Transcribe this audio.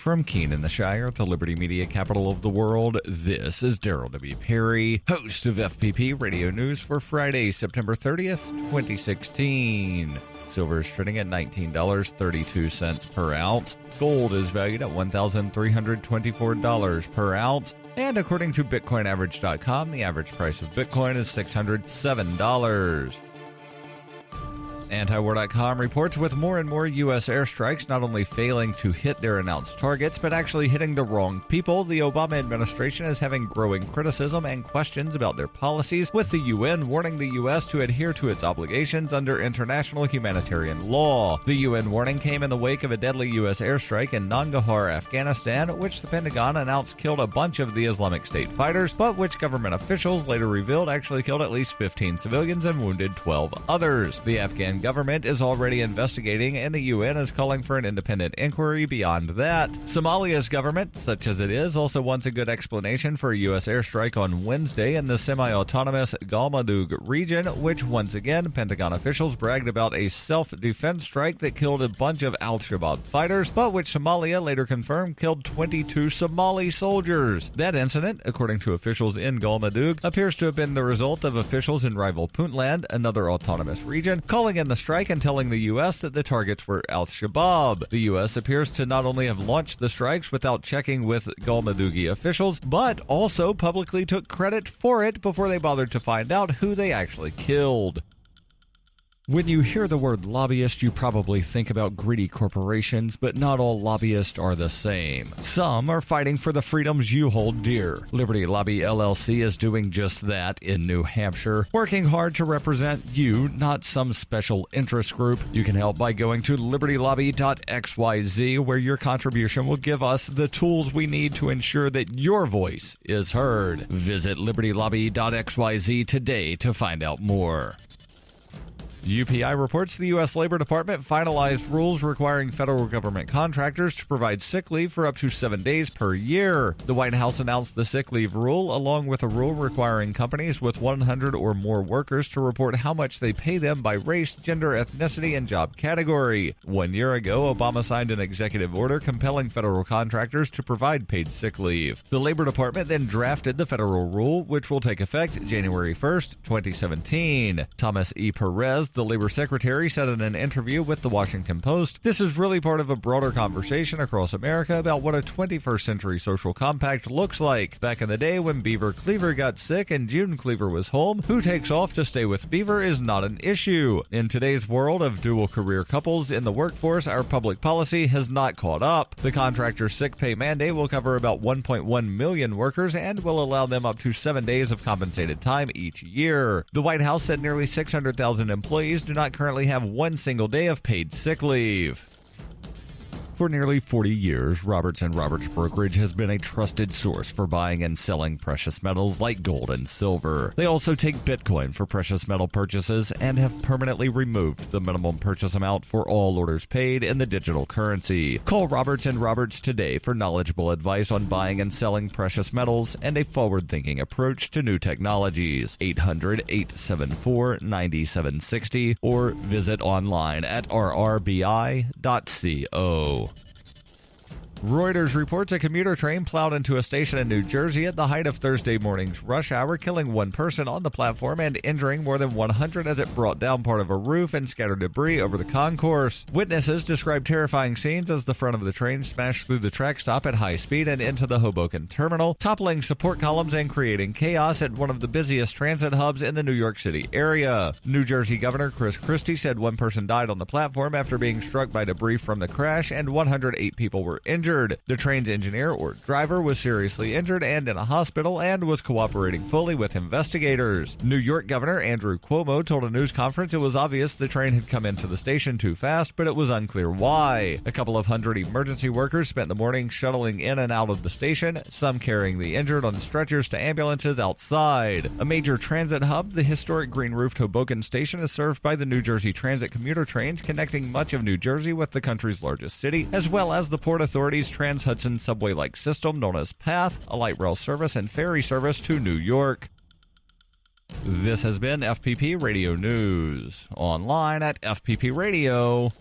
From Keene in the Shire, the Liberty Media capital of the world, this is Daryl W. Perry, host of FPP Radio News for Friday, September 30th, 2016. Silver is trading at $19.32 per ounce. Gold is valued at $1,324 per ounce. And according to BitcoinAverage.com, the average price of Bitcoin is $607. Antiwar.com reports with more and more U.S. airstrikes not only failing to hit their announced targets, but actually hitting the wrong people, the Obama administration is having growing criticism and questions about their policies, with the UN warning the U.S. to adhere to its obligations under international humanitarian law. The UN warning came in the wake of a deadly U.S. airstrike in Nangarhar, Afghanistan, which the Pentagon announced killed a bunch of the Islamic State fighters, but which government officials later revealed actually killed at least 15 civilians and wounded 12 others. The Afghan government is already investigating, and the UN is calling for an independent inquiry beyond that. Somalia's government, such as it is, also wants a good explanation for a U.S. airstrike on Wednesday in the semi-autonomous Galmudug region, which once again, Pentagon officials bragged about a self-defense strike that killed a bunch of al-Shabaab fighters, but which Somalia later confirmed killed 22 Somali soldiers. That incident, according to officials in Galmudug, appears to have been the result of officials in rival Puntland, another autonomous region, calling in the strike and telling the U.S. that the targets were al-Shabaab. The U.S. appears to not only have launched the strikes without checking with Galmudugi officials, but also publicly took credit for it before they bothered to find out who they actually killed. When you hear the word lobbyist, you probably think about greedy corporations, but not all lobbyists are the same. Some are fighting for the freedoms you hold dear. Liberty Lobby LLC is doing just that in New Hampshire, working hard to represent you, not some special interest group. You can help by going to libertylobby.xyz, where your contribution will give us the tools we need to ensure that your voice is heard. Visit libertylobby.xyz today to find out more. UPI reports the U.S. Labor Department finalized rules requiring federal government contractors to provide sick leave for up to 7 days per year. The White House announced the sick leave rule, along with a rule requiring companies with 100 or more workers to report how much they pay them by race, gender, ethnicity, and job category. 1 year ago, Obama signed an executive order compelling federal contractors to provide paid sick leave. The Labor Department then drafted the federal rule, which will take effect January 1st, 2017. Thomas E. Perez, the Labor Secretary, said in an interview with the Washington Post, "This is really part of a broader conversation across America about what a 21st century social compact looks like. Back in the day when Beaver Cleaver got sick and June Cleaver was home, who takes off to stay with Beaver is not an issue. In today's world of dual career couples in the workforce, our public policy has not caught up. The contractor sick pay mandate will cover about 1.1 million workers and will allow them up to 7 days of compensated time each year." The White House said nearly 600,000 employees do not currently have one single day of paid sick leave. For nearly 40 years, Robertson Roberts brokerage has been a trusted source for buying and selling precious metals like gold and silver. They also take Bitcoin for precious metal purchases and have permanently removed the minimum purchase amount for all orders paid in the digital currency. Call Robertson Roberts today for knowledgeable advice on buying and selling precious metals and a forward-thinking approach to new technologies. 800-874-9760 or visit online at rrbi.co. Reuters reports a commuter train plowed into a station in New Jersey at the height of Thursday morning's rush hour, killing one person on the platform and injuring more than 100 as it brought down part of a roof and scattered debris over the concourse. Witnesses described terrifying scenes as the front of the train smashed through the track stop at high speed and into the Hoboken terminal, toppling support columns and creating chaos at one of the busiest transit hubs in the New York City area. New Jersey Governor Chris Christie said one person died on the platform after being struck by debris from the crash and 108 people were injured. The train's engineer or driver was seriously injured and in a hospital and was cooperating fully with investigators. New York Governor Andrew Cuomo told a news conference it was obvious the train had come into the station too fast, but it was unclear why. A couple of hundred emergency workers spent the morning shuttling in and out of the station, some carrying the injured on stretchers to ambulances outside. A major transit hub, the historic green-roofed Hoboken station is served by the New Jersey Transit commuter trains connecting much of New Jersey with the country's largest city, as well as the Port Authority's Trans-Hudson subway-like system known as PATH, a light rail service and ferry service to New York. This has been FPP Radio News, online at fppradio.com.